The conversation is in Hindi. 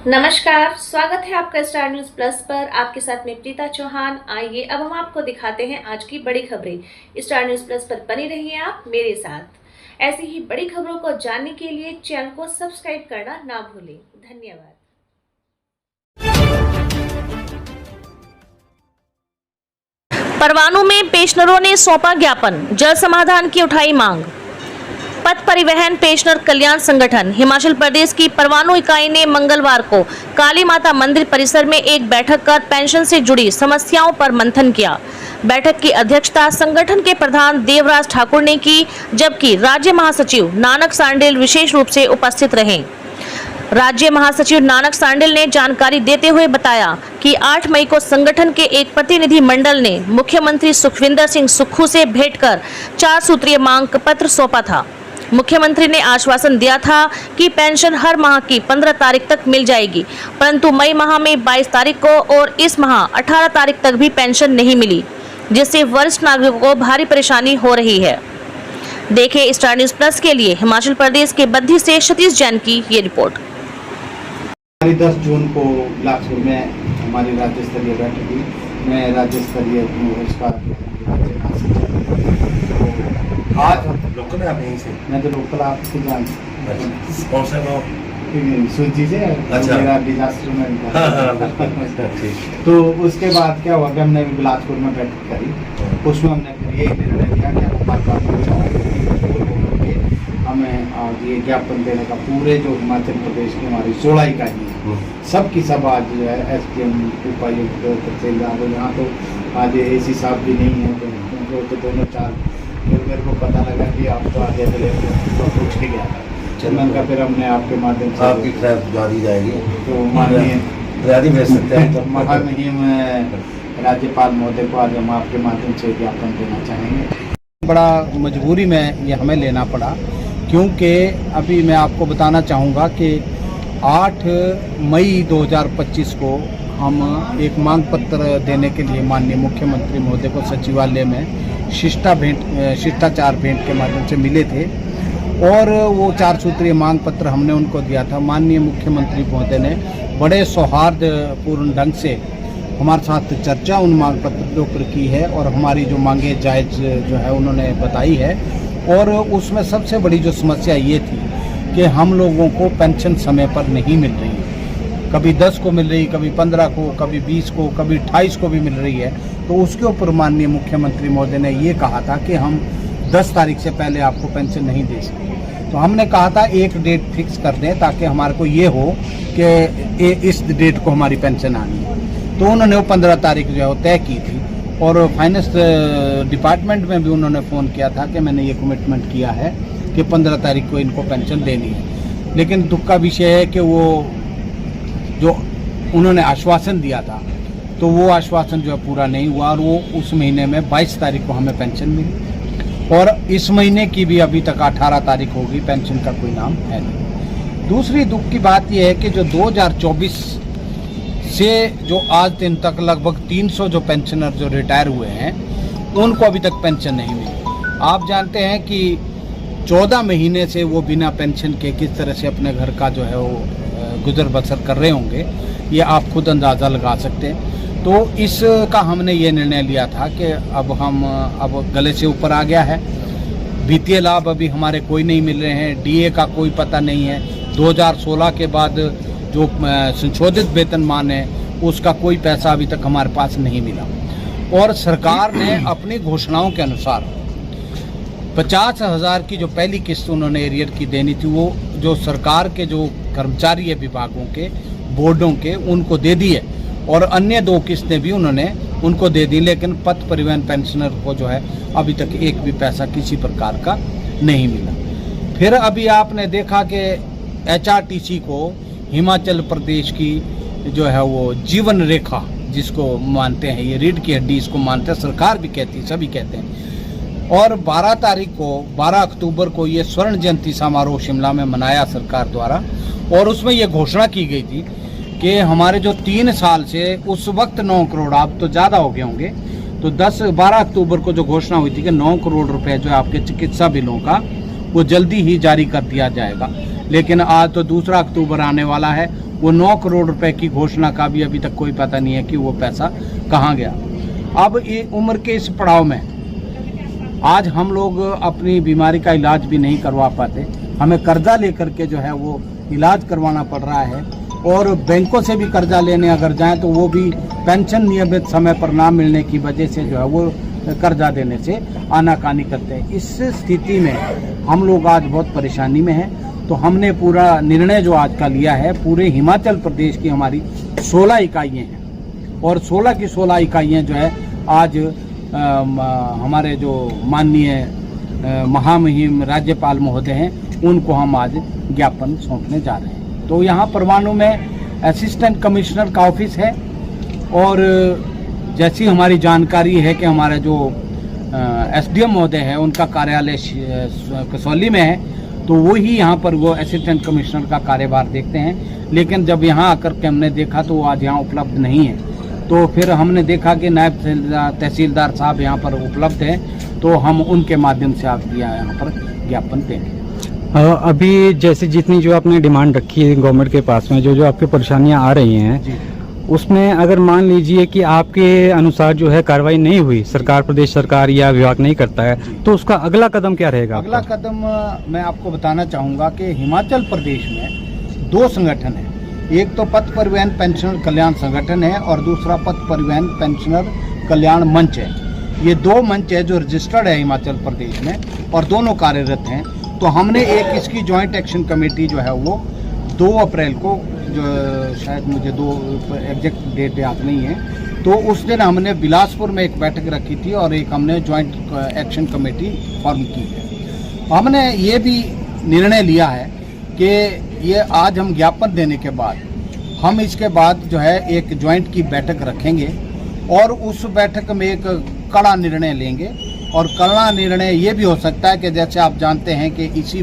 नमस्कार, स्वागत है आपका स्टार न्यूज प्लस पर। आपके साथ में प्रीता चौहान। आइए अब हम आपको दिखाते हैं आज की बड़ी खबरें। स्टार न्यूज प्लस पर बने रहिए आप मेरे साथ। ऐसी ही बड़ी खबरों को जानने के लिए चैनल को सब्सक्राइब करना ना भूलें। धन्यवाद। परवाणू में पेंशनरों ने सौंपा ज्ञापन, जल समाधान की उठाई मांग। पथ परिवहन पेंशनर कल्याण संगठन हिमाचल प्रदेश की परवाणू इकाई ने मंगलवार को काली माता मंदिर परिसर में एक बैठक कर पेंशन से जुड़ी समस्याओं पर मंथन किया। बैठक की अध्यक्षता संगठन के प्रधान देवराज ठाकुर ने की, जबकि राज्य महासचिव नानक सांडेल विशेष रूप से उपस्थित रहे। राज्य महासचिव नानक सांडेल ने जानकारी देते हुए बताया कि 8 मई को संगठन के एक प्रतिनिधि मंडल ने मुख्यमंत्री सुखविंदर सिंह सुक्खू से भेंट कर 4 सूत्रीय मांग पत्र सौंपा था। मुख्यमंत्री ने आश्वासन दिया था कि पेंशन हर माह की 15 तारीख तक मिल जाएगी, परंतु मई माह में 22 तारीख को और इस माह 18 तारीख तक भी पेंशन नहीं मिली, जिससे वरिष्ठ नागरिकों को भारी परेशानी हो रही है। देखें स्टार न्यूज प्लस के लिए हिमाचल प्रदेश के बद्दी से सतीश जैन की ये रिपोर्ट। 10 जून को बिलासपुर में हमारी राज्य स्तरीय बैठक हुई। मैं राज्य स्तरीय उसका आज लोकल है आप यहीं से? मैं तो लोकल आपसे जान कौन सा गाँव? सूची से अच्छा। मेरा डिजास्टर में ठीक। तो उसके बाद क्या हुआ कि हमने बिलासपुर में बैठक करी। उसमें हमने फिर यही निर्णय लिया कि हमें ये ज्ञापन देने का पूरे जो हिमाचल प्रदेश की हमारी 16 इकाई है, सबकी सब आज जो है SDM उपायुक्त तहसीलदार, यहाँ तो आज AC साहब भी नहीं है, तो दोनों 4 मेरे को पता लगा कि आप तो आगे चले तो पूछ के गया था। मैंने फिर हमने आपके माध्यम से आपकी ट्रैप जारी जाएगी तो माननीय जारी भेज सकते हैं। तो महामहिम राज्यपाल महोदय को आज हम आपके माध्यम से ज्ञापन देना चाहेंगे। बड़ा मजबूरी में ये हमें लेना पड़ा, क्योंकि अभी मैं आपको बताना चाहूँगा कि 8 मई 2025 को हम एक मांग पत्र देने के लिए माननीय मुख्यमंत्री महोदय को सचिवालय में शिष्टाचार भेंट के माध्यम से मिले थे और वो 4 सूत्रीय मांग पत्र हमने उनको दिया था। माननीय मुख्यमंत्री महोदय ने बड़े सौहार्दपूर्ण ढंग से हमारे साथ चर्चा उन मांग पत्र के ऊपर की है और हमारी जो मांगे जायज़ जो है उन्होंने बताई है। और उसमें सबसे बड़ी जो समस्या ये थी कि हम लोगों को पेंशन समय पर नहीं मिल रही है। कभी 10 को मिल रही, कभी 15 को, कभी 20 को, कभी 28 को भी मिल रही है। तो उसके ऊपर माननीय मुख्यमंत्री महोदय ने ये कहा था कि हम 10 तारीख से पहले आपको पेंशन नहीं दे सकते। तो हमने कहा था एक डेट फिक्स कर दें ताकि हमारे को ये हो कि इस डेट को हमारी पेंशन आनी है। तो उन्होंने वो 15 तारीख जो है वो तय की थी और फाइनेंस डिपार्टमेंट में भी उन्होंने फ़ोन किया था कि मैंने ये कमिटमेंट किया है कि 15 तारीख को इनको पेंशन देनी है। लेकिन दुख का विषय है कि वो जो उन्होंने आश्वासन दिया था तो वो आश्वासन जो है पूरा नहीं हुआ और वो उस महीने में 22 तारीख को हमें पेंशन मिली और इस महीने की भी अभी तक 18 तारीख होगी, पेंशन का कोई नाम है नहीं। दूसरी दुख की बात यह है कि जो 2024 से जो आज दिन तक लगभग 300 जो पेंशनर जो रिटायर हुए हैं उनको अभी तक पेंशन नहीं मिली। आप जानते हैं कि 14 महीने से वो बिना पेंशन के किस तरह से अपने घर का जो है वो गुजर बसर कर रहे होंगे, ये आप खुद अंदाज़ा लगा सकते हैं। तो इसका हमने ये निर्णय लिया था कि अब गले से ऊपर आ गया है। वित्तीय लाभ अभी हमारे कोई नहीं मिल रहे हैं, DA का कोई पता नहीं है। 2016 के बाद जो संशोधित वेतनमान है उसका कोई पैसा अभी तक हमारे पास नहीं मिला। और सरकार ने अपनी घोषणाओं के अनुसार 50,000 की जो पहली किस्त उन्होंने एरियर की देनी थी वो जो सरकार के जो कर्मचारी है विभागों के, बोर्डों के, उनको दे दी है और अन्य 2 किस्तें भी उन्होंने उनको दे दी। लेकिन पथ परिवहन पेंशनर को जो है अभी तक एक भी पैसा किसी प्रकार का नहीं मिला। फिर अभी आपने देखा कि HRTC को हिमाचल प्रदेश की जो है वो जीवन रेखा जिसको मानते हैं, ये रीढ़ की हड्डी इसको मानते हैं, सरकार भी कहती है, सभी कहते हैं। और 12 अक्टूबर को ये स्वर्ण जयंती समारोह शिमला में मनाया सरकार द्वारा और उसमें ये घोषणा की गई थी कि हमारे जो 3 साल से उस वक्त 9 करोड़, आप तो ज़्यादा हो गए होंगे, तो 12 अक्टूबर को जो घोषणा हुई थी कि 9 करोड़ रुपए जो है आपके चिकित्सा बिलों का वो जल्दी ही जारी कर दिया जाएगा। लेकिन आज तो 2 अक्टूबर आने वाला है, वो 9 करोड़ रुपए की घोषणा का भी अभी तक कोई पता नहीं है कि वो पैसा कहाँ गया। अब ये उम्र के इस पड़ाव में आज हम लोग अपनी बीमारी का इलाज भी नहीं करवा पाते, हमें कर्जा लेकर के जो है वो इलाज करवाना पड़ रहा है, और बैंकों से भी कर्जा लेने अगर जाएं तो वो भी पेंशन नियमित समय पर ना मिलने की वजह से जो है वो कर्जा देने से आनाकानी करते हैं। इस स्थिति में हम लोग आज बहुत परेशानी में हैं। तो हमने पूरा निर्णय जो आज का लिया है, पूरे हिमाचल प्रदेश की हमारी 16 इकाइयाँ हैं और 16 की 16 इकाइयाँ जो है आज हमारे जो माननीय महामहिम राज्यपाल महोदय हैं उनको हम आज ज्ञापन सौंपने जा रहे हैं। तो यहाँ परवाणु में असिस्टेंट कमिश्नर का ऑफिस है, और जैसी हमारी जानकारी है कि हमारा जो एसडीएम महोदय है उनका कार्यालय कसौली में है, तो वो ही यहाँ पर वो असिस्टेंट कमिश्नर का कार्यभार देखते हैं। लेकिन जब यहाँ आकर के हमने देखा तो वो आज यहाँ उपलब्ध नहीं है, तो फिर हमने देखा कि नायब तहसीलदार साहब यहाँ पर उपलब्ध हैं, तो हम उनके माध्यम से आप यहाँ पर ज्ञापन देंगे। अभी जैसे जितनी जो आपने डिमांड रखी है गवर्नमेंट के पास में, जो आपकी परेशानियां आ रही हैं, उसमें अगर मान लीजिए कि आपके अनुसार जो है कार्रवाई नहीं हुई, सरकार, प्रदेश सरकार या विभाग नहीं करता है, तो उसका अगला कदम क्या रहेगा? अगला कदम मैं आपको बताना चाहूँगा कि हिमाचल प्रदेश में 2 संगठन हैं। एक तो पथ परिवहन पेंशनर कल्याण संगठन है और दूसरा पथ परिवहन पेंशनर कल्याण मंच है। ये 2 मंच है जो रजिस्टर्ड है हिमाचल प्रदेश में और दोनों कार्यरत हैं। तो हमने एक इसकी जॉइंट एक्शन कमेटी जो है वो 2 अप्रैल को, जो शायद मुझे 2 एग्जैक्ट डेट याद नहीं है, तो उस दिन हमने बिलासपुर में एक बैठक रखी थी और एक हमने जॉइंट एक्शन कमेटी फॉर्म की है। हमने ये भी निर्णय लिया है कि ये आज हम ज्ञापन देने के बाद हम इसके बाद जो है एक जॉइंट की बैठक रखेंगे और उस बैठक में एक कड़ा निर्णय लेंगे। और कड़ा निर्णय ये भी हो सकता है कि जैसे आप जानते हैं कि इसी